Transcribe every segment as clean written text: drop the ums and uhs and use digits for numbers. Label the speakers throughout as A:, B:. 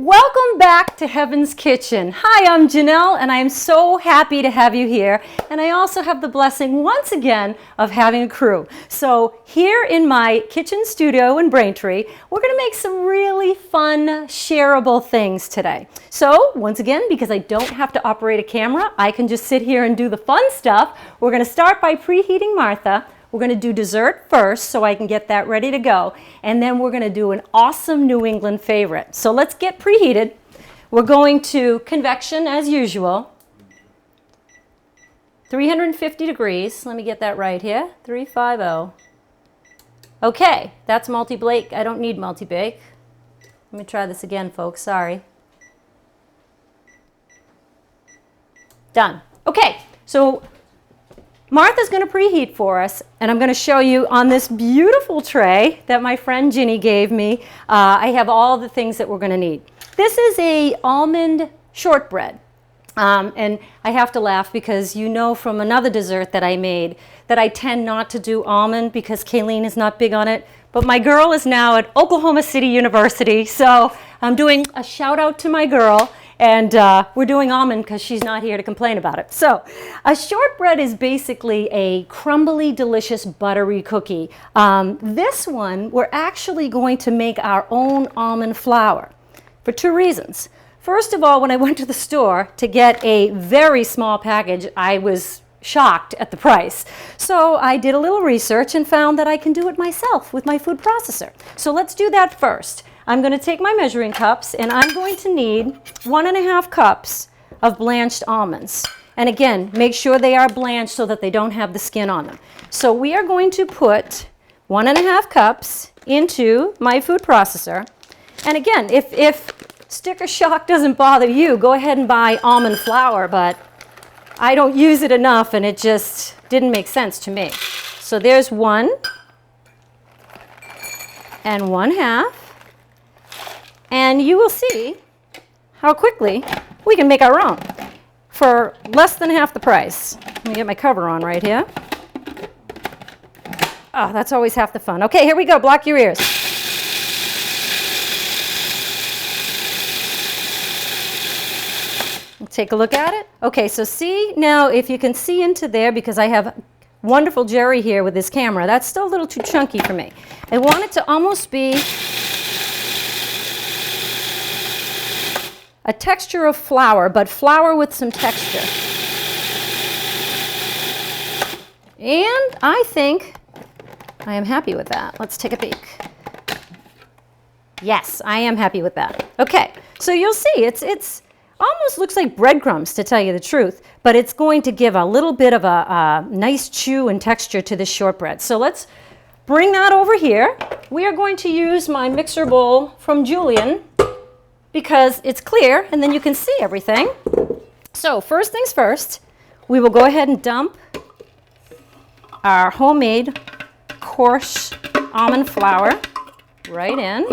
A: Welcome back to Heaven's Kitchen. Hi, I'm Janelle, and I am so happy to have you here. And I also have the blessing once again of having a crew. So here in my kitchen studio in Braintree, we're going to make some really fun, shareable things today. So once again, because I don't have to operate a camera, I can just sit here and do the fun stuff. We're going to start by preheating Martha. We're going to do dessert first so I can get that ready to go. And then we're going to do an awesome New England favorite. So let's get preheated. We're going to convection as usual. 350 degrees. Let me get that right here. 350. Okay, that's multi-bake. I don't need multi-bake. Let me try this again, folks. Sorry. Done. Okay, so Martha's going to preheat for us, and I'm going to show you on this beautiful tray that my friend Ginny gave me. I have all the things that we're going to need. This is a almond shortbread, and I have to laugh because you know from another dessert that I made that I tend not to do almond because Kayleen is not big on it. But my girl is now at Oklahoma City University, so I'm doing a shout out to my girl. And we're doing almond because she's not here to complain about it. So a shortbread is basically a crumbly, delicious, buttery cookie. This one, we're actually going to make our own almond flour for two reasons. First of all, when I went to the store to get a very small package, I was shocked at the price. So I did a little research and found that I can do it myself with my food processor. So let's do that first. I'm going to take my measuring cups and I'm going to need 1.5 cups of blanched almonds. And again, make sure they are blanched so that they don't have the skin on them. So we are going to put 1.5 cups into my food processor. And again, if sticker shock doesn't bother you, go ahead and buy almond flour, but I don't use it enough and it just didn't make sense to me. So there's 1 and 1/2. And you will see how quickly we can make our own for less than half the price. Let me get my cover on right here. Oh, that's always half the fun. Okay, here we go. Block your ears. Take a look at it. Okay, so see now if you can see into there, because I have wonderful Jerry here with his camera. That's still a little too chunky for me. I want it to almost be a texture of flour, but flour with some texture. And I think I am happy with that. Let's take a peek. Yes, I am happy with that. Okay, so you'll see it's almost looks like breadcrumbs, to tell you the truth, but it's going to give a little bit of a nice chew and texture to this shortbread. So let's bring that over here. We are going to use my mixer bowl from Julian, because it's clear and then you can see everything. So first things first, we will go ahead and dump our homemade coarse almond flour right in.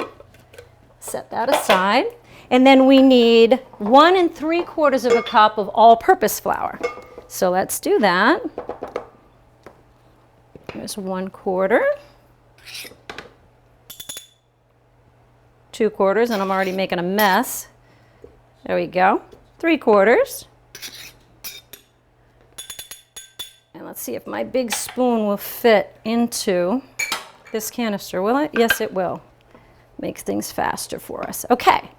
A: Set that aside. And then we need 1 3/4 cup of all-purpose flour. So let's do that. Here's 1/4. 2/4, and I'm already making a mess. There we go. 3/4. And let's see if my big spoon will fit into this canister. Will it? Yes, it will. Makes things faster for us. Okay.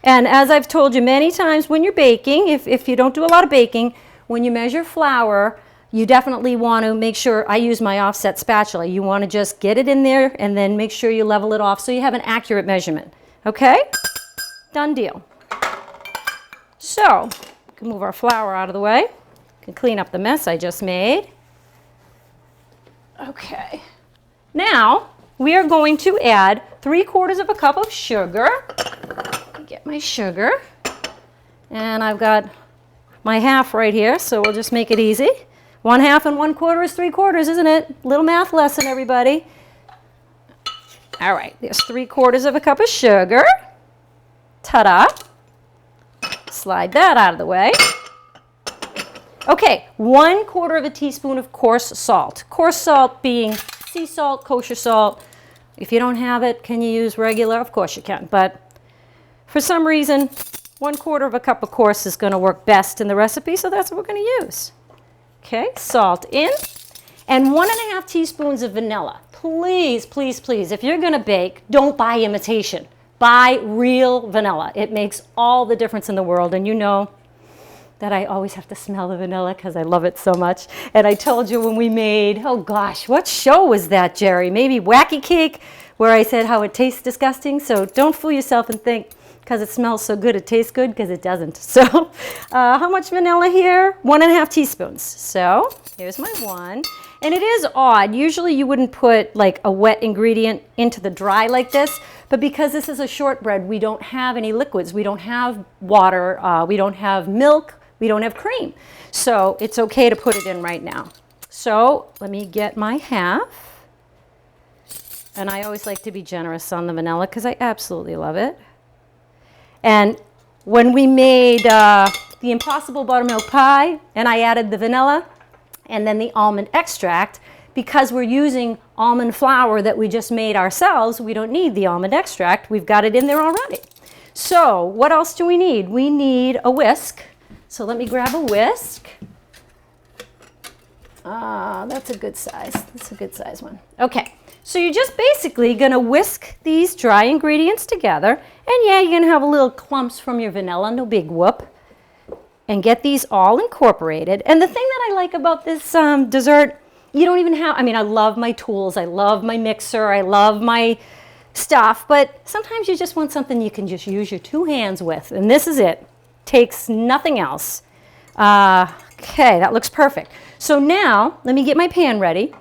A: And as I've told you many times when you're baking, if you don't do a lot of baking, when you measure flour, you definitely want to make sure, I use my offset spatula. You want to just get it in there and then make sure you level it off so you have an accurate measurement. Okay? Done deal. So, we can move our flour out of the way. We can clean up the mess I just made. Okay. Now, we are going to add 3/4 cup of sugar. Get my sugar. And I've got my half right here, so we'll just make it easy. 1/2 and 1/4 is 3/4, isn't it? Little math lesson, everybody. All right, there's 3/4 cup of sugar. Ta-da. Slide that out of the way. Okay, 1/4 teaspoon of coarse salt. Coarse salt being sea salt, kosher salt. If you don't have it, can you use regular? Of course you can, but for some reason, 1/4 cup, of course, is going to work best in the recipe, so that's what we're going to use. Okay, salt in, and 1½ teaspoons of vanilla. Please, please, please, if you're going to bake, don't buy imitation. Buy real vanilla. It makes all the difference in the world, and you know that I always have to smell the vanilla because I love it so much. And I told you when we made, oh gosh, what show was that, Jerry? Maybe Wacky Cake, where I said how it tastes disgusting. So don't fool yourself and think because it smells so good it tastes good, because it doesn't. So how much vanilla here? 1½ teaspoons. So here's my one. And it is odd. Usually you wouldn't put like a wet ingredient into the dry like this, but because this is a shortbread, we don't have any liquids. We don't have water. We don't have milk. We don't have cream. So it's okay to put it in right now. So let me get my half. And I always like to be generous on the vanilla because I absolutely love it. And when we made the Impossible Buttermilk Pie, and I added the vanilla and then the almond extract, because we're using almond flour that we just made ourselves, we don't need the almond extract. We've got it in there already. So what else do we need? We need a whisk. So let me grab a whisk. That's a good size. That's a good size one. Okay. So you're just basically going to whisk these dry ingredients together. And yeah, you're going to have a little clumps from your vanilla, no big whoop. And get these all incorporated. And the thing that I like about this dessert, you don't even have, I mean, I love my tools. I love my mixer. I love my stuff. But sometimes you just want something you can just use your 2 hands with. And this is it. Takes nothing else. Okay, that looks perfect. So now, let me get my pan ready.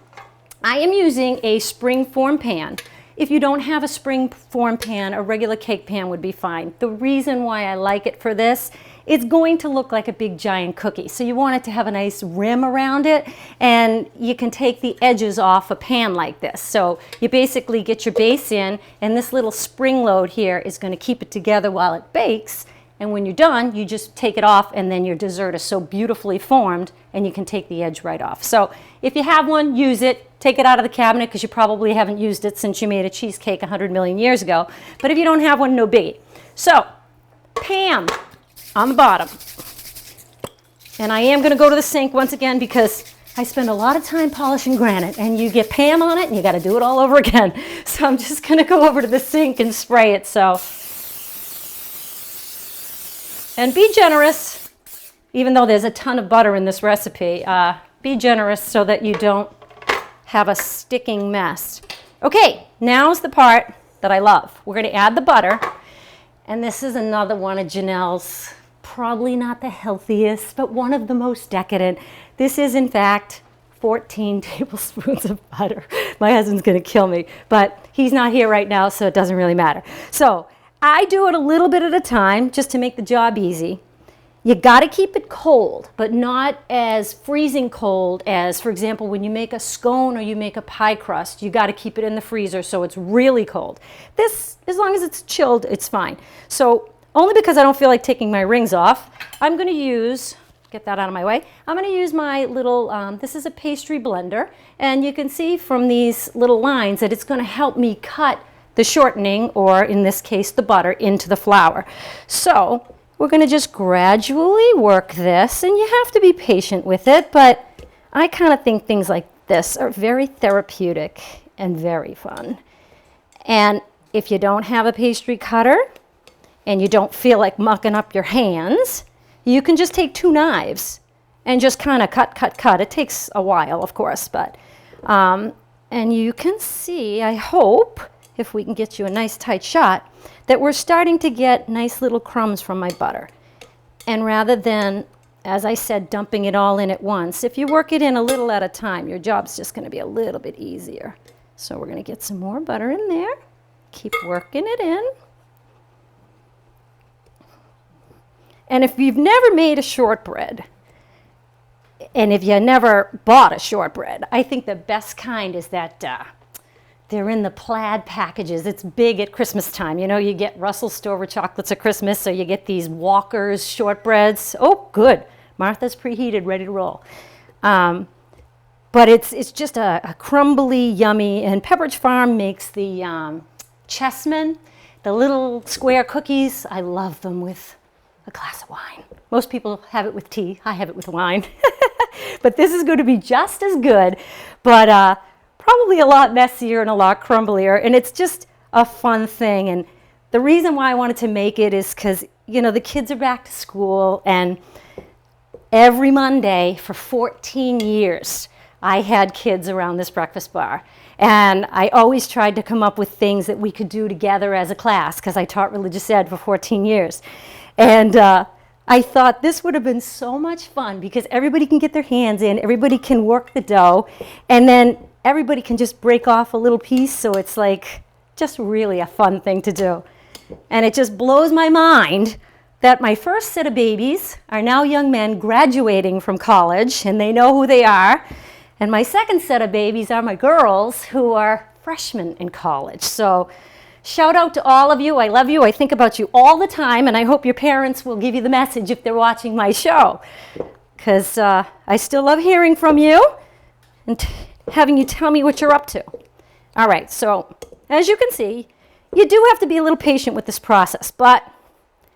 A: I am using a springform pan. If you don't have a springform pan, a regular cake pan would be fine. The reason why I like it for this, it's going to look like a big giant cookie. So you want it to have a nice rim around it, and you can take the edges off a pan like this. So you basically get your base in, and this little spring load here is going to keep it together while it bakes. And when you're done, you just take it off, and then your dessert is so beautifully formed, and you can take the edge right off. So if you have one, use it. Take it out of the cabinet because you probably haven't used it since you made a cheesecake 100 million years ago. But if you don't have one, no biggie. So Pam on the bottom. And I am going to go to the sink once again because I spend a lot of time polishing granite, and you get Pam on it, and you got to do it all over again. So I'm just going to go over to the sink and spray it. So. And be generous, even though there's a ton of butter in this recipe. Be generous so that you don't have a sticking mess. Okay, now's the part that I love. We're going to add the butter. And this is another one of Janelle's, probably not the healthiest, but one of the most decadent. This is, in fact, 14 tablespoons of butter. My husband's going to kill me, but he's not here right now, so it doesn't really matter. So I do it a little bit at a time just to make the job easy. You got to keep it cold, but not as freezing cold as, for example, when you make a scone or you make a pie crust, you got to keep it in the freezer so it's really cold. This, as long as it's chilled, it's fine. So only because I don't feel like taking my rings off, I'm going to use, get that out of my way, I'm going to use my little, this is a pastry blender, and you can see from these little lines that it's going to help me cut the shortening, or in this case, the butter, into the flour. So we're going to just gradually work this, and you have to be patient with it, but I kind of think things like this are very therapeutic and very fun. And if you don't have a pastry cutter and you don't feel like mucking up your hands, you can just take 2 knives and just kind of cut. It takes a while, of course, but and you can see, I hope, if we can get you a nice tight shot, that we're starting to get nice little crumbs from my butter. And rather than, as I said, dumping it all in at once, if you work it in a little at a time, your job's just going to be a little bit easier. So we're going to get some more butter in there. Keep working it in. And if you've never made a shortbread, and if you never bought a shortbread, I think the best kind is that they're in the plaid packages. It's big at Christmas time. You know, you get Russell Stover chocolates at Christmas, so you get these Walker's shortbreads. Oh, good. Martha's preheated, ready to roll. But it's just a crumbly, yummy, and Pepperidge Farm makes the Chessman. the little square cookies, I love them with a glass of wine. Most people have it with tea. I have it with wine. But this is going to be just as good, but probably a lot messier and a lot crumblier. And it's just a fun thing. And the reason why I wanted to make it is because, you know, the kids are back to school, and every Monday for 14 years, I had kids around this breakfast bar. And I always tried to come up with things that we could do together as a class, because I taught religious ed for 14 years. And I thought this would have been so much fun, because everybody can get their hands in, everybody can work the dough, and then everybody can just break off a little piece, so it's like just really a fun thing to do. And it just blows my mind that my first set of babies are now young men graduating from college, and they know who they are. And my second set of babies are my girls, who are freshmen in college. So shout out to all of you. I love you. I think about you all the time, and I hope your parents will give you the message if they're watching my show, because I still love hearing from you and having you tell me what you're up to. All right, so as you can see, you do have to be a little patient with this process, but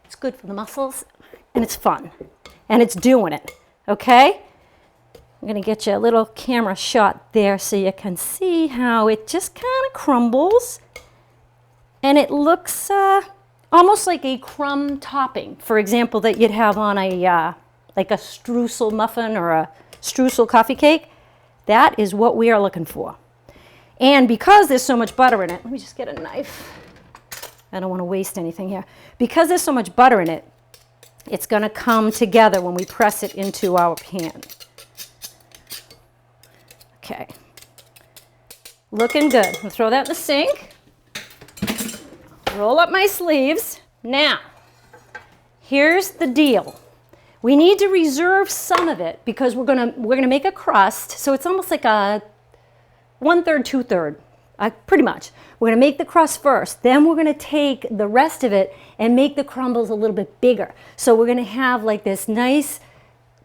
A: it's good for the muscles, and it's fun, and it's doing it, okay? I'm going to get you a little camera shot there so you can see how it just kind of crumbles, and it looks almost like a crumb topping, for example, that you'd have on a like a streusel muffin or a streusel coffee cake. That is what we are looking for. And because there's so much butter in it, let me just get a knife. I don't want to waste anything here. Because there's so much butter in it, it's going to come together when we press it into our pan. Okay. Looking good. I'll throw that in the sink. Roll up my sleeves. Now, here's the deal. We need to reserve some of it because we're gonna make a crust. So it's almost like a 1/3, 2/3, pretty much. We're gonna make the crust first. Then we're gonna take the rest of it and make the crumbles a little bit bigger. So we're gonna have like this nice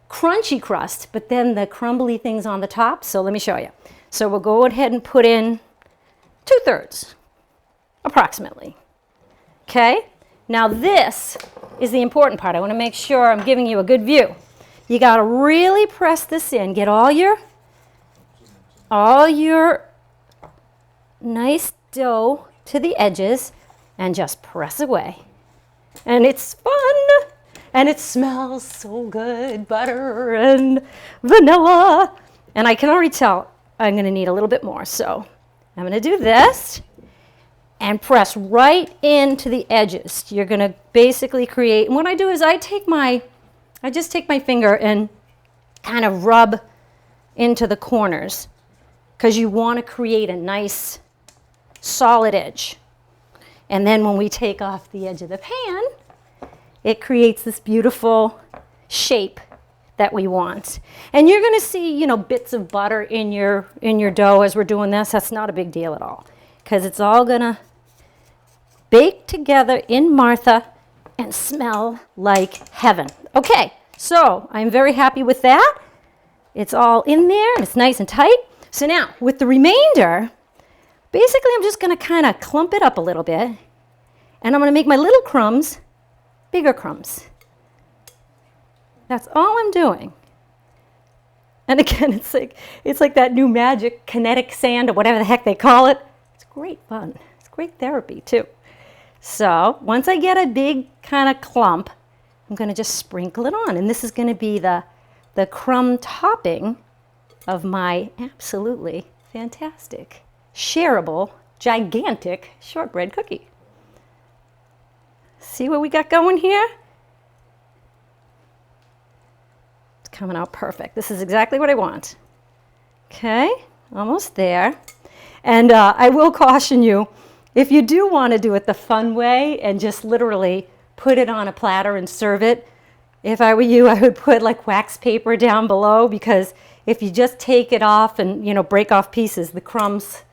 A: crunchy crust, but then the crumbly things on the top. So let me show you. So we'll go ahead and put in 2/3, approximately. Okay? Now this is the important part. I want to make sure I'm giving you a good view. You got to really press this in. Get all your nice dough to the edges and just press away. And it's fun. And it smells so good, butter and vanilla. And I can already tell I'm going to need a little bit more. So I'm going to do this and press right into the edges. You're going to basically create, and what I do is I just take my finger and kind of rub into the corners, because you want to create a nice solid edge. And then when we take off the edge of the pan, it creates this beautiful shape that we want. And you're going to see, you know, bits of butter in your dough as we're doing this. That's not a big deal at all, because it's all going to bake together in Martha and smell like heaven. Okay, so I'm very happy with that. It's all in there, and it's nice and tight. So now, with the remainder, basically I'm just going to kind of clump it up a little bit, and I'm going to make my little crumbs bigger crumbs. That's all I'm doing. And again, it's like that new magic kinetic sand or whatever the heck they call it. It's great fun. It's great therapy too. So once I get a big kind of clump, I'm going to just sprinkle it on. And this is going to be the crumb topping of my absolutely fantastic, shareable, gigantic shortbread cookie. See what we got going here? It's coming out perfect. This is exactly what I want. Okay, almost there. And I will caution you, if you do want to do it the fun way and just literally put it on a platter and serve it, if I were you, I would put like wax paper down below, because if you just take it off and, you know, break off pieces, the crumbs,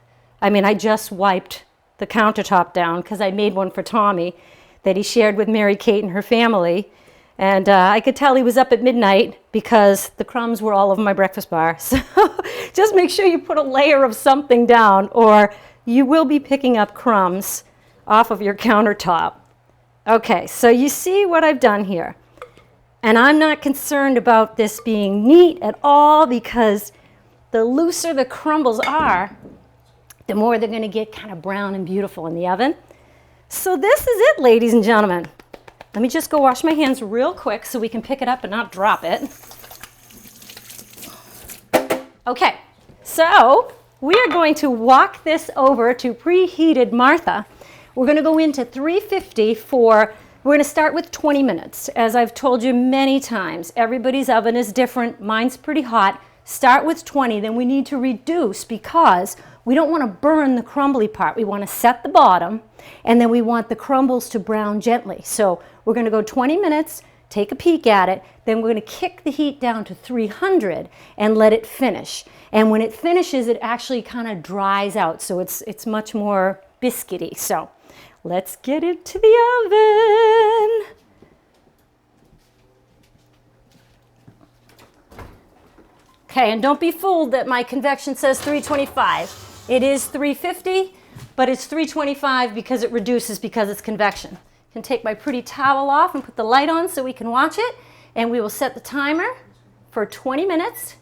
A: I just wiped the countertop down because I made one for Tommy that he shared with Mary Kate and her family. And I could tell he was up at midnight because the crumbs were all over my breakfast bar. So just make sure you put a layer of something down, or you will be picking up crumbs off of your countertop. Okay, so you see what I've done here. And I'm not concerned about this being neat at all, because the looser the crumbles are, the more they're going to get kind of brown and beautiful in the oven. So this is it, ladies and gentlemen. Let me just go wash my hands real quick so we can pick it up and not drop it. Okay, so we are going to walk this over to preheated Martha. We're going to go into 350 we're going to start with 20 minutes. As I've told you many times, everybody's oven is different. Mine's pretty hot. Start with 20, then we need to reduce because we don't want to burn the crumbly part. We want to set the bottom, and then we want the crumbles to brown gently. So we're going to go 20 minutes, take a peek at it, then we're going to kick the heat down to 300 and let it finish. And when it finishes, it actually kind of dries out, so it's much more biscuity. So let's get into the oven. Okay, and don't be fooled that my convection says 325. It is 350, but it's 325 because it reduces because it's convection. I can take my pretty towel off and put the light on so we can watch it, and we will set the timer for 20 minutes.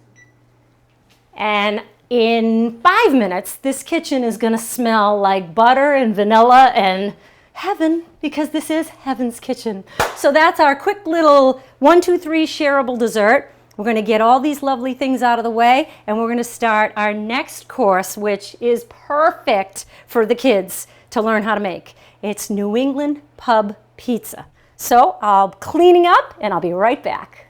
A: And in 5 minutes, this kitchen is going to smell like butter and vanilla and heaven, because this is Heaven's Kitchen. So that's our quick little 1, 2, 3 shareable dessert. We're going to get all these lovely things out of the way, and we're going to start our next course, which is perfect for the kids to learn how to make. It's New England pub pizza. So I'll cleaning up, and I'll be right back.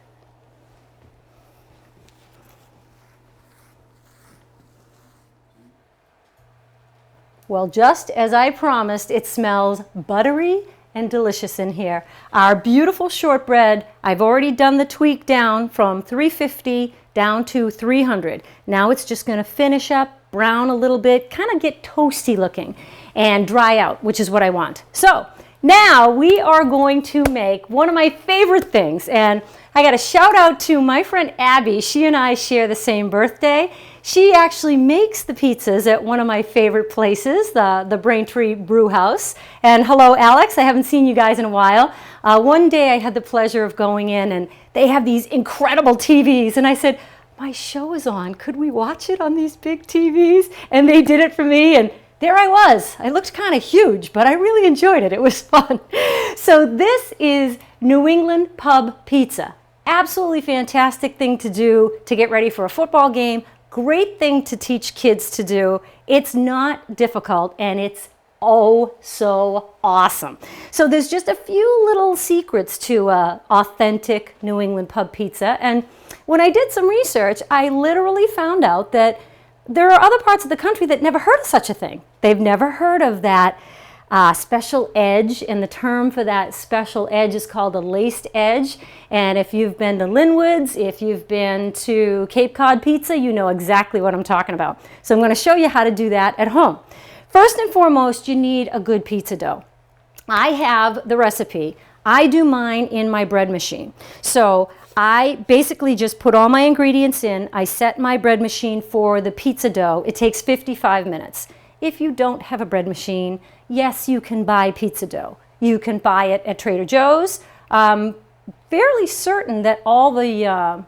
A: Well, just as I promised, it smells buttery and delicious in here. Our beautiful shortbread, I've already done the tweak down from 350 down to 300. Now it's just going to finish up, brown a little bit, kind of get toasty looking, and dry out, which is what I want. So now we are going to make one of my favorite things, and I got a shout out to my friend Abby. She and I share the same birthday. She actually makes the pizzas at one of my favorite places, the Braintree Brew House. And hello, Alex. I haven't seen you guys in a while. One day I had the pleasure of going in, and they have these incredible TVs. And I said, my show is on. Could we watch it on these big TVs? And they did it for me. And there I was. I looked kind of huge, but I really enjoyed it. It was fun. So this is New England pub pizza. Absolutely fantastic thing to do to get ready for a football game. Great thing to teach kids to do. It's not difficult, and it's oh so awesome. So there's just a few little secrets to authentic New England pub pizza. And when I did some research, I literally found out that there are other parts of the country that never heard of such a thing. They've never heard of that special edge, and the term for that special edge is called a laced edge. And if you've been to Linwood's, if you've been to Cape Cod Pizza, you know exactly what I'm talking about. So I'm going to show you how to do that at home. First and foremost, you need a good pizza dough. I have the recipe. I do mine in my bread machine. So I basically just put all my ingredients in. I set my bread machine for the pizza dough. It takes 55 minutes. If you don't have a bread machine, yes, you can buy pizza dough. You can buy it at Trader Joe's. Fairly certain that all the, I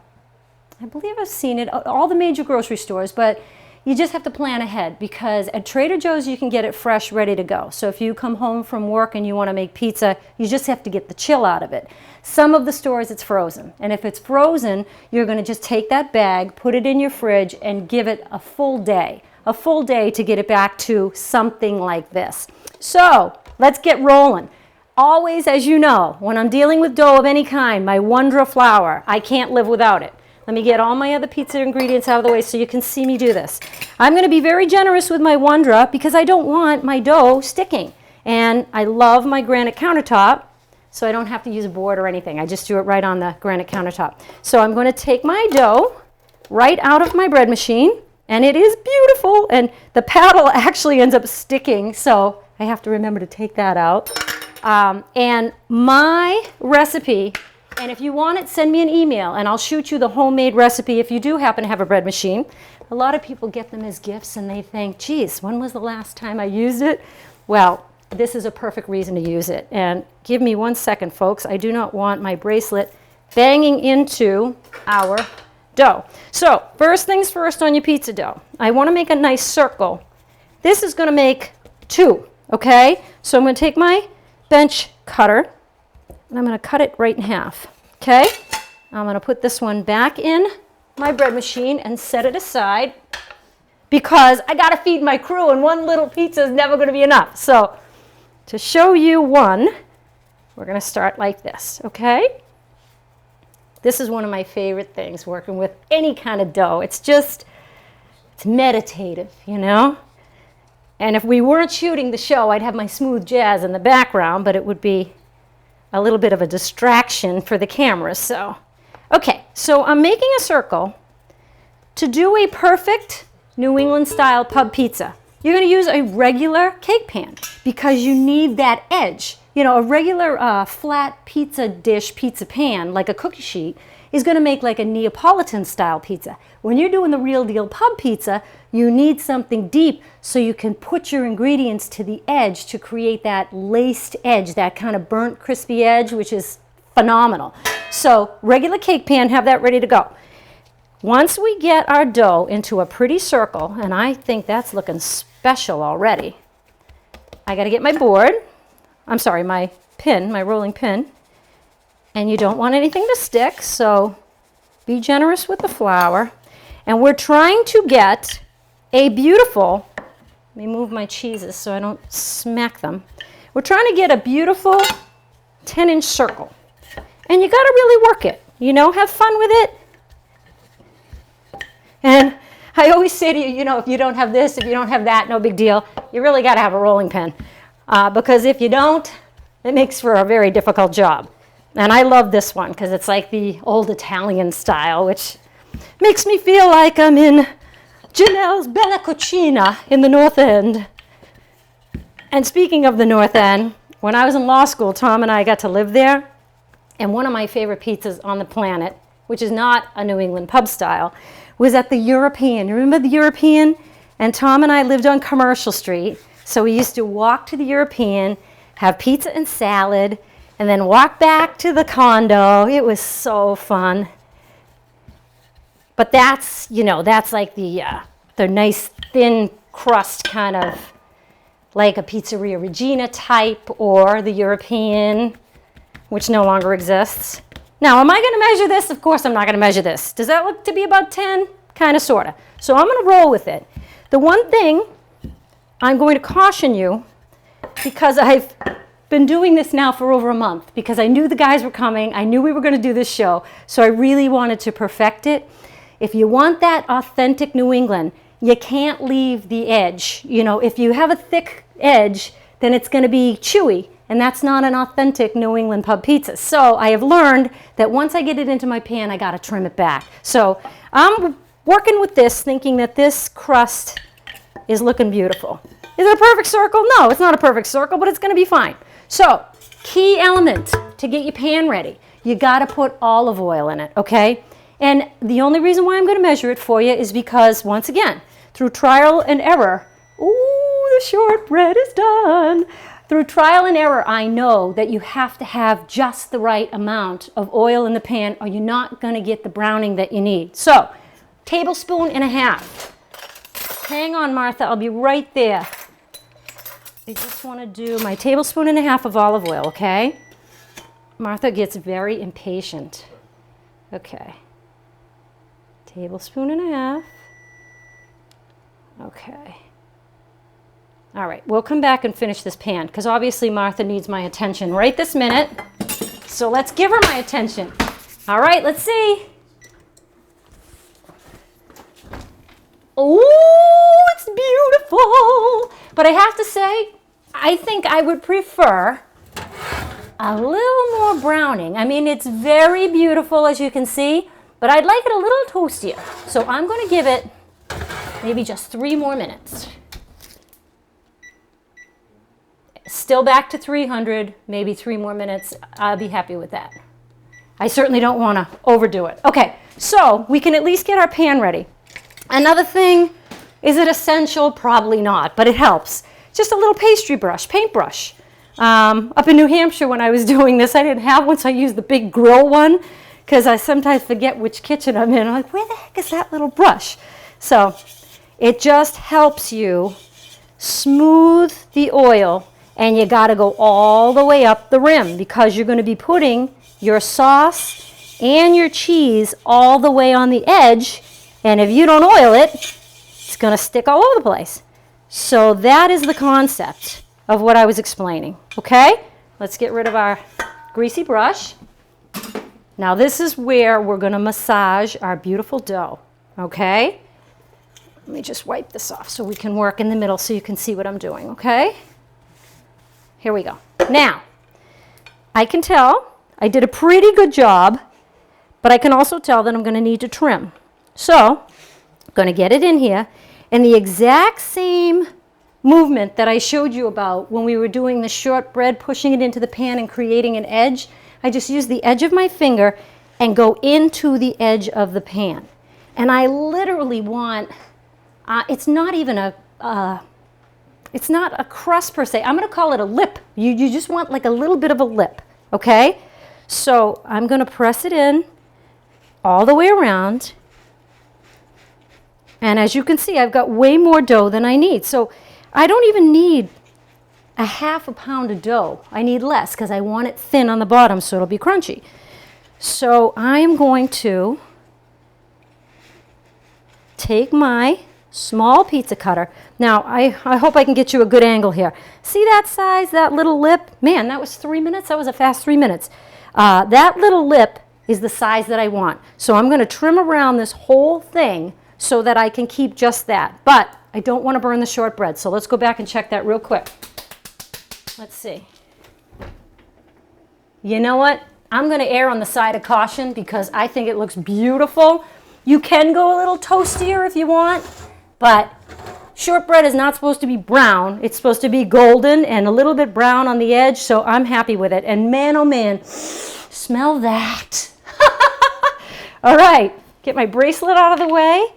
A: believe I've seen it, all the major grocery stores, but you just have to plan ahead, because at Trader Joe's you can get it fresh, ready to go. So if you come home from work and you want to make pizza, you just have to get the chill out of it. Some of the stores it's frozen, and if it's frozen, you're going to just take that bag, put it in your fridge, and give it a full day to get it back to something like this. So let's get rolling. Always, as you know, when I'm dealing with dough of any kind, my Wondra flour, I can't live without it. Let me get all my other pizza ingredients out of the way so you can see me do this. I'm going to be very generous with my Wondra because I don't want my dough sticking. And I love my granite countertop, so I don't have to use a board or anything. I just do it right on the granite countertop. So I'm going to take my dough right out of my bread machine, and it is beautiful, and the paddle actually ends up sticking, so I have to remember to take that out. And my recipe, and if you want it, send me an email and I'll shoot you the homemade recipe if you do happen to have a bread machine. A lot of people get them as gifts and they think, geez, when was the last time I used it? Well, this is a perfect reason to use it. And give me 1 second, folks. I do not want my bracelet banging into our dough. So first things first on your pizza dough. I want to make a nice circle. This is going to make 2, okay? So I'm going to take my bench cutter and I'm going to cut it right in half, okay? I'm going to put this one back in my bread machine and set it aside because I got to feed my crew and one little pizza is never going to be enough. So to show you one, we're going to start like this, okay? This is one of my favorite things, working with any kind of dough. It's meditative, you know? And if we weren't shooting the show, I'd have my smooth jazz in the background, but it would be a little bit of a distraction for the camera, so. Okay, so I'm making a circle. To do a perfect New England style pub pizza, you're going to use a regular cake pan because you need that edge. You know, a regular flat pizza dish, pizza pan, like a cookie sheet, is going to make like a Neapolitan style pizza. When you're doing the real deal pub pizza, you need something deep so you can put your ingredients to the edge to create that laced edge, that kind of burnt crispy edge, which is phenomenal. So regular cake pan, have that ready to go. Once we get our dough into a pretty circle, and I think that's looking special already, I got to get my board. I'm sorry, my pin, my rolling pin. And you don't want anything to stick, so be generous with the flour. And we're trying to get a beautiful, let me move my cheeses so I don't smack them. We're trying to get a beautiful 10-inch circle. And you got to really work it, you know, have fun with it. And I always say to you, you know, if you don't have this, if you don't have that, no big deal. You really got to have a rolling pin. Because if you don't, it makes for a very difficult job. And I love this one because it's like the old Italian style, which makes me feel like I'm in Janelle's Bella Cucina in the North End. And speaking of the North End, when I was in law school, Tom and I got to live there. And one of my favorite pizzas on the planet, which is not a New England pub style, was at the European. You remember the European? And Tom and I lived on Commercial Street. So we used to walk to the European, have pizza and salad, and then walk back to the condo. It was so fun. But that's, you know, that's like the nice thin crust kind of like a Pizzeria Regina type or the European, which no longer exists. Now, am I going to measure this? Of course I'm not going to measure this. Does that look to be about 10? Kind of, sort of. So I'm going to roll with it. The one thing I'm going to caution you, because I've been doing this now for over a month, because I knew the guys were coming, I knew we were going to do this show, so I really wanted to perfect it. If you want that authentic New England, you can't leave the edge. You know, if you have a thick edge, then it's going to be chewy, and that's not an authentic New England pub pizza. So I have learned that once I get it into my pan, I got to trim it back. So I'm working with this, thinking that this crust is looking beautiful. Is it a perfect circle? No, it's not a perfect circle, but it's going to be fine. So, key element to get your pan ready. You got to put olive oil in it, okay? And the only reason why I'm going to measure it for you is because, once again, through trial and error, ooh, the shortbread is done. Through trial and error, I know that you have to have just the right amount of oil in the pan or you're not going to get the browning that you need. So, tablespoon and a half. Hang on, Martha, I'll be right there. I just want to do my tablespoon and a half of olive oil, okay? Martha gets very impatient. Okay. Tablespoon and a half. Okay. All right, we'll come back and finish this pan because obviously Martha needs my attention right this minute. So let's give her my attention. All right, let's see. Oh, it's beautiful. But I have to say, I think I would prefer a little more browning. I mean, it's very beautiful, as you can see, but I'd like it a little toastier. So I'm going to give it maybe just 3 more minutes. Still back to 300, maybe 3 more minutes. I'll be happy with that. I certainly don't want to overdo it. Okay, so we can at least get our pan ready. Another thing, is it essential? Probably not, but it helps. Just just a little pastry brush, paintbrush. Up in New Hampshire when I was doing this, I didn't have one, so I used the big grill one because I sometimes forget which kitchen I'm in. I'm like, where the heck is that little brush? So it just helps you smooth the oil, and you got to go all the way up the rim because you're going to be putting your sauce and your cheese all the way on the edge, and if you don't oil it, it's going to stick all over the place. So that is the concept of what I was explaining, okay? Let's get rid of our greasy brush. Now this is where we're going to massage our beautiful dough, okay? Let me just wipe this off so we can work in the middle so you can see what I'm doing, okay? Here we go. Now, I can tell I did a pretty good job, but I can also tell that I'm going to need to trim. So, I'm going to get it in here, and the exact same movement that I showed you about when we were doing the shortbread, pushing it into the pan and creating an edge, I just use the edge of my finger and go into the edge of the pan. And I literally want, it's not even it's not a crust per se. I'm going to call it a lip. You just want like a little bit of a lip, okay? So I'm going to press it in all the way around. And as you can see, I've got way more dough than I need. So I don't even need a half a pound of dough. I need less because I want it thin on the bottom so it'll be crunchy. So I am going to take my small pizza cutter. Now, I hope I can get you a good angle here. See that size, that little lip? Man, that was 3 minutes. That was a fast 3 minutes. That little lip is the size that I want. So I'm going to trim around this whole thing so that I can keep just that. But I don't want to burn the shortbread. So let's go back and check that real quick. Let's see. You know what? I'm going to err on the side of caution because I think it looks beautiful. You can go a little toastier if you want, but shortbread is not supposed to be brown. It's supposed to be golden and a little bit brown on the edge, so I'm happy with it. And man, oh man, smell that. All right, get my bracelet out of the way.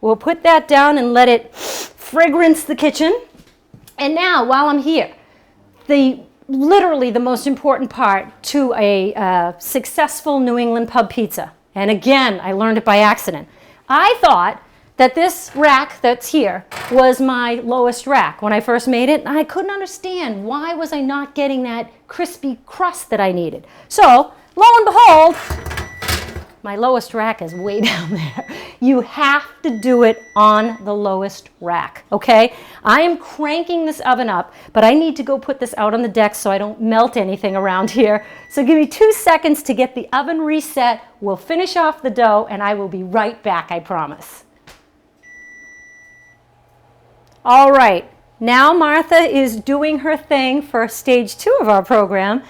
A: We'll put that down and let it fragrance the kitchen. And now, while I'm here, literally the most important part to a successful New England pub pizza. And again, I learned it by accident. I thought that this rack that's here was my lowest rack when I first made it. I couldn't understand why was I not getting that crispy crust that I needed. So, lo and behold, my lowest rack is way down there. You have to do it on the lowest rack, okay? I am cranking this oven up, but I need to go put this out on the deck so I don't melt anything around here. So give me 2 seconds to get the oven reset. We'll finish off the dough, and I will be right back, I promise. All right, now Martha is doing her thing for stage 2 of our program.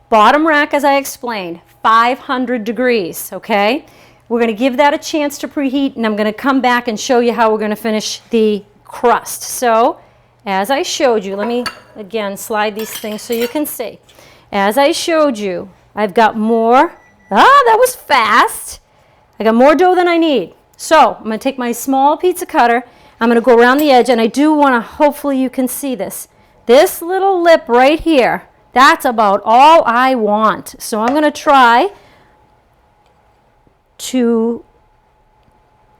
A: Bottom rack, as I explained, 500 degrees, okay? We're going to give that a chance to preheat, and I'm going to come back and show you how we're going to finish the crust. So, as I showed you, let me, again, slide these things so you can see. As I showed you, I've got more. That was fast. I got more dough than I need. So, I'm going to take my small pizza cutter. I'm going to go around the edge, and I do want to, hopefully you can see this. This little lip right here, that's about all I want. So I'm going to try to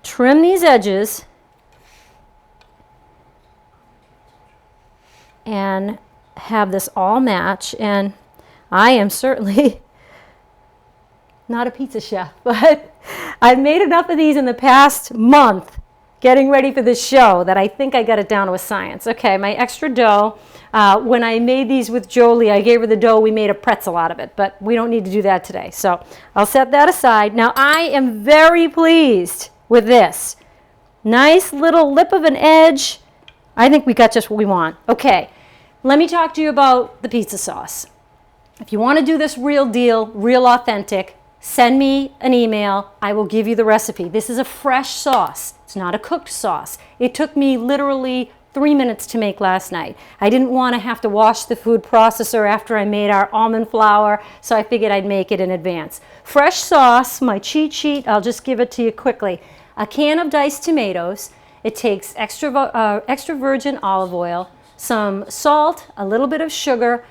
A: trim these edges and have this all match. And I am certainly not a pizza chef, but I've made enough of these in the past month getting ready for this show that I think I got it down to a science. Okay, my extra dough. When I made these with Jolie, I gave her the dough. We made a pretzel out of it, but we don't need to do that today. So I'll set that aside. Now I am very pleased with this. Nice little lip of an edge. I think we got just what we want. Okay, let me talk to you about the pizza sauce. If you want to do this real deal, real authentic, send me an email. I will give you the recipe. This is a fresh sauce. It's not a cooked sauce. It took me literally 3 minutes to make last night. I didn't want to have to wash the food processor after I made our almond flour, so I figured I'd make it in advance. Fresh sauce, my cheat sheet, I'll just give it to you quickly. A can of diced tomatoes. It takes extra virgin olive oil, some salt, a little bit of sugar,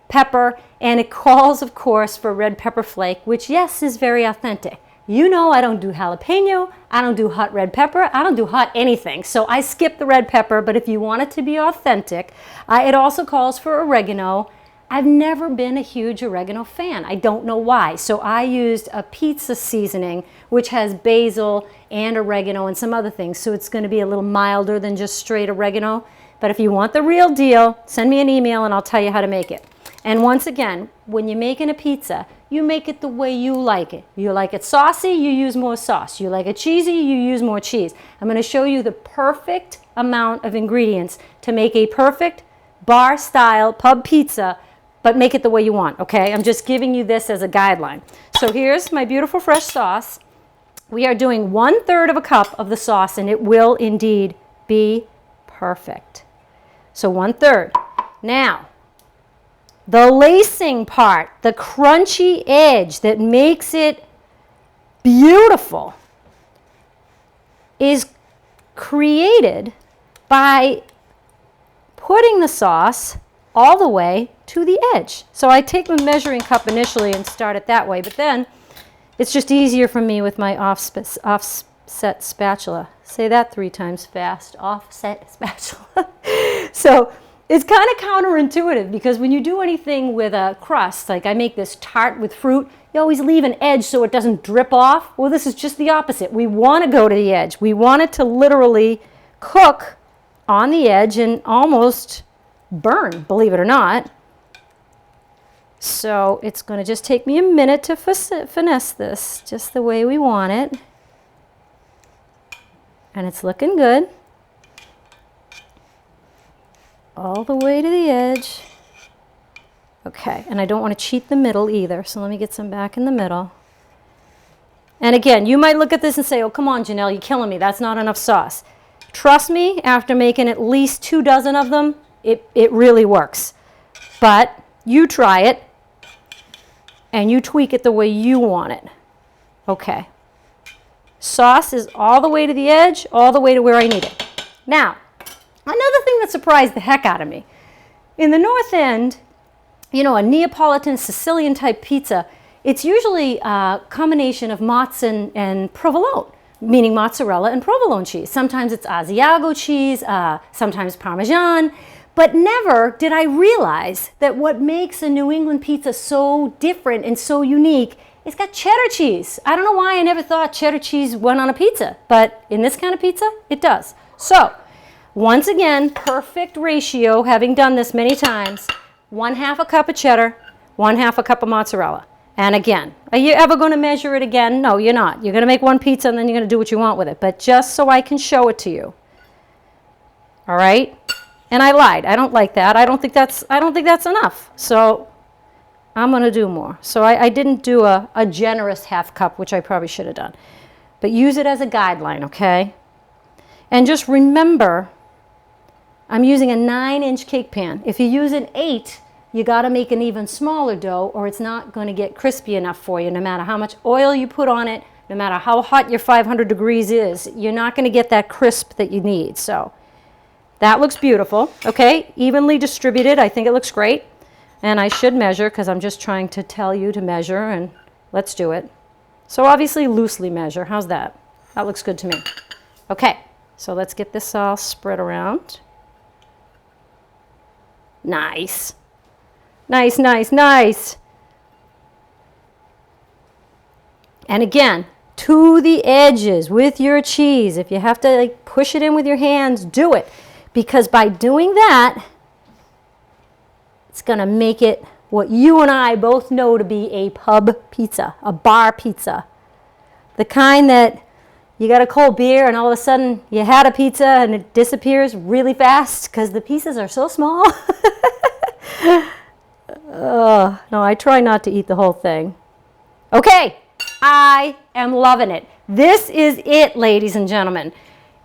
A: pepper, and it calls, of course, for red pepper flake, which, yes, is very authentic. You know I don't do jalapeno, I don't do hot red pepper, I don't do hot anything. So I skip the red pepper, but if you want it to be authentic, it also calls for oregano. I've never been a huge oregano fan. I don't know why. So I used a pizza seasoning, which has basil and oregano and some other things. So it's going to be a little milder than just straight oregano. But if you want the real deal, send me an email and I'll tell you how to make it. And once again, when you're making a pizza, you make it the way you like it. You like it saucy, you use more sauce. You like it cheesy, you use more cheese. I'm going to show you the perfect amount of ingredients to make a perfect bar-style pub pizza, but make it the way you want, okay? I'm just giving you this as a guideline. So here's my beautiful fresh sauce. We are doing 1/3 of a cup of the sauce, and it will indeed be perfect. So 1/3. Now, the lacing part, the crunchy edge that makes it beautiful, is created by putting the sauce all the way to the edge. So I take the measuring cup initially and start it that way, but then it's just easier for me with my offset spatula. Say that 3 times fast, offset spatula. So it's kind of counterintuitive because when you do anything with a crust, like I make this tart with fruit, you always leave an edge so it doesn't drip off. Well, this is just the opposite. We want to go to the edge. We want it to literally cook on the edge and almost burn, believe it or not. So it's going to just take me a minute to finesse this just the way we want it. And it's looking good. All the way to the edge. Okay, and I don't want to cheat the middle either, so let me get some back in the middle. And again, you might look at this and say, oh, come on, Janelle, you're killing me. That's not enough sauce. Trust me, after making at least 2 dozen of them, it really works. But you try it, and you tweak it the way you want it. Okay. Sauce is all the way to the edge, all the way to where I need it. Now, another thing that surprised the heck out of me. In the North End, you know, a Neapolitan Sicilian type pizza, it's usually a combination of mozz and provolone, meaning mozzarella and provolone cheese. Sometimes it's Asiago cheese, sometimes Parmesan, but never did I realize that what makes a New England pizza so different and so unique, it's got cheddar cheese. I don't know why I never thought cheddar cheese went on a pizza, but in this kind of pizza, it does. So, once again, perfect ratio, having done this many times, 1/2 a cup of cheddar, 1/2 a cup of mozzarella. And again, are you ever going to measure it again? No, you're not. You're going to make one pizza and then you're going to do what you want with it. But just so I can show it to you. All right? And I lied. I don't like that. I don't think that's enough. So I'm going to do more. So I didn't do a generous 1/2 cup, which I probably should have done. But use it as a guideline, okay? And just remember, I'm using a 9-inch cake pan. If you use an 8, you got to make an even smaller dough or it's not going to get crispy enough for you, no matter how much oil you put on it, no matter how hot your 500 degrees is. You're not going to get that crisp that you need. So that looks beautiful. Okay, evenly distributed. I think it looks great. And I should measure because I'm just trying to tell you to measure, and let's do it. So obviously loosely measure. How's that? That looks good to me. Okay, so let's get this all spread around. Nice. Nice, nice, nice. And again, to the edges with your cheese. If you have to like push it in with your hands, do it. Because by doing that, it's going to make it what you and I both know to be a pub pizza, a bar pizza. The kind that you got a cold beer and all of a sudden you had a pizza and it disappears really fast because the pieces are so small. No, I try not to eat the whole thing. Okay, I am loving it. This is it, ladies and gentlemen.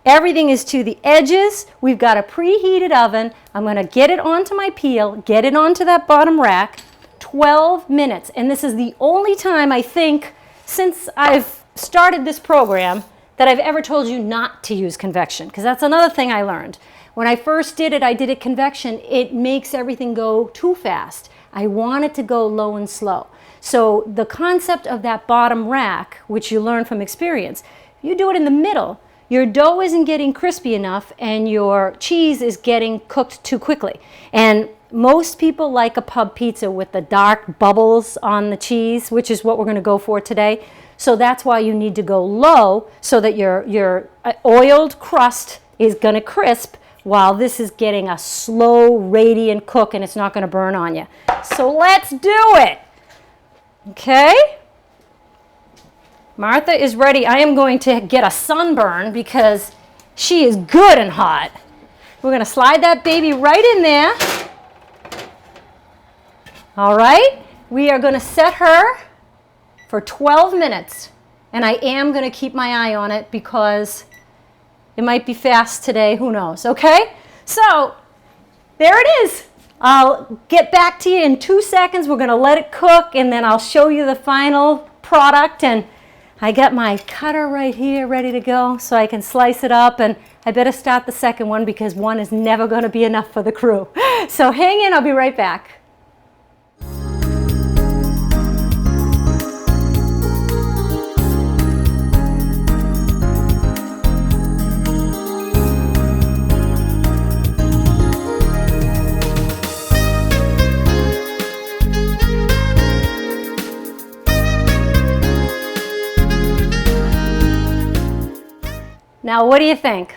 A: Everything is to the edges. We've got a preheated oven. I'm going to get it onto my peel, get it onto that bottom rack, 12 minutes. And this is the only time, I think, since I've started this program that I've ever told you not to use convection, because that's another thing I learned. When I first did it, I did it convection. It makes everything go too fast. I want it to go low and slow. So the concept of that bottom rack, which you learn from experience, you do it in the middle, your dough isn't getting crispy enough and your cheese is getting cooked too quickly. And most people like a pub pizza with the dark bubbles on the cheese, which is what we're going to go for today. So that's why you need to go low so that your oiled crust is going to crisp while this is getting a slow, radiant cook and it's not going to burn on you. So let's do it. Okay? Martha is ready. I am going to get a sunburn because she is good and hot. We're going to slide that baby right in there. All right? We are going to set her for 12 minutes. And I am going to keep my eye on it because it might be fast today. Who knows? Okay? So, there it is. I'll get back to you in 2 seconds. We're going to let it cook and then I'll show you the final product. And I got my cutter right here ready to go so I can slice it up. And I better start the second one because one is never going to be enough for the crew. So hang in. I'll be right back. Now, what do you think?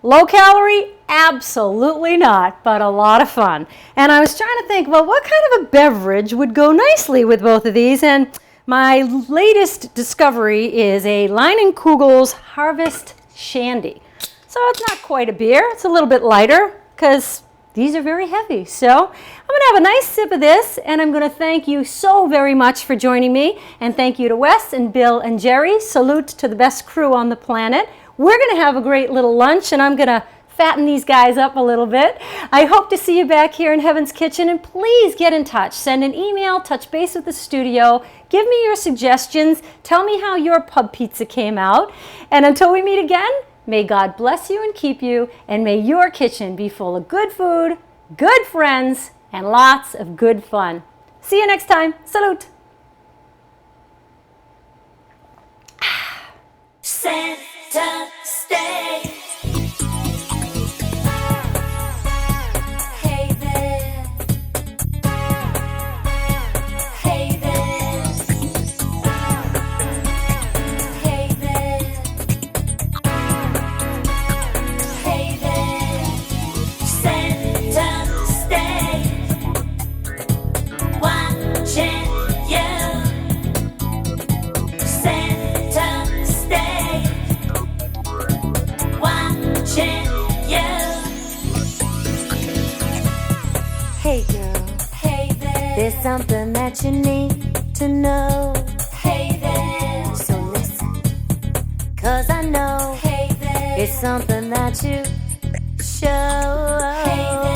A: Low calorie? Absolutely not, but a lot of fun. And I was trying to think, well, what kind of a beverage would go nicely with both of these? And my latest discovery is a Leinenkugel's Harvest Shandy. So it's not quite a beer. It's a little bit lighter because these are very heavy. So I'm going to have a nice sip of this, and I'm going to thank you so very much for joining me. And thank you to Wes and Bill and Jerry. Salute to the best crew on the planet. We're going to have a great little lunch, and I'm going to fatten these guys up a little bit. I hope to see you back here in Heaven's Kitchen, and please get in touch. Send an email, touch base with the studio, give me your suggestions, tell me how your pub pizza came out. And until we meet again, may God bless you and keep you, and may your kitchen be full of good food, good friends, and lots of good fun. See you next time. Salute.
B: Center stage. Hey there. Hey there. Hey there. Hey there. Center stage. Watching you. Center stage. Watching you.
C: Hey girl,
B: Hey there.
C: there's something that you need to know.
B: Hey there.
C: So listen, 'cause I know
B: Hey there.
C: it's something that you show.
B: Hey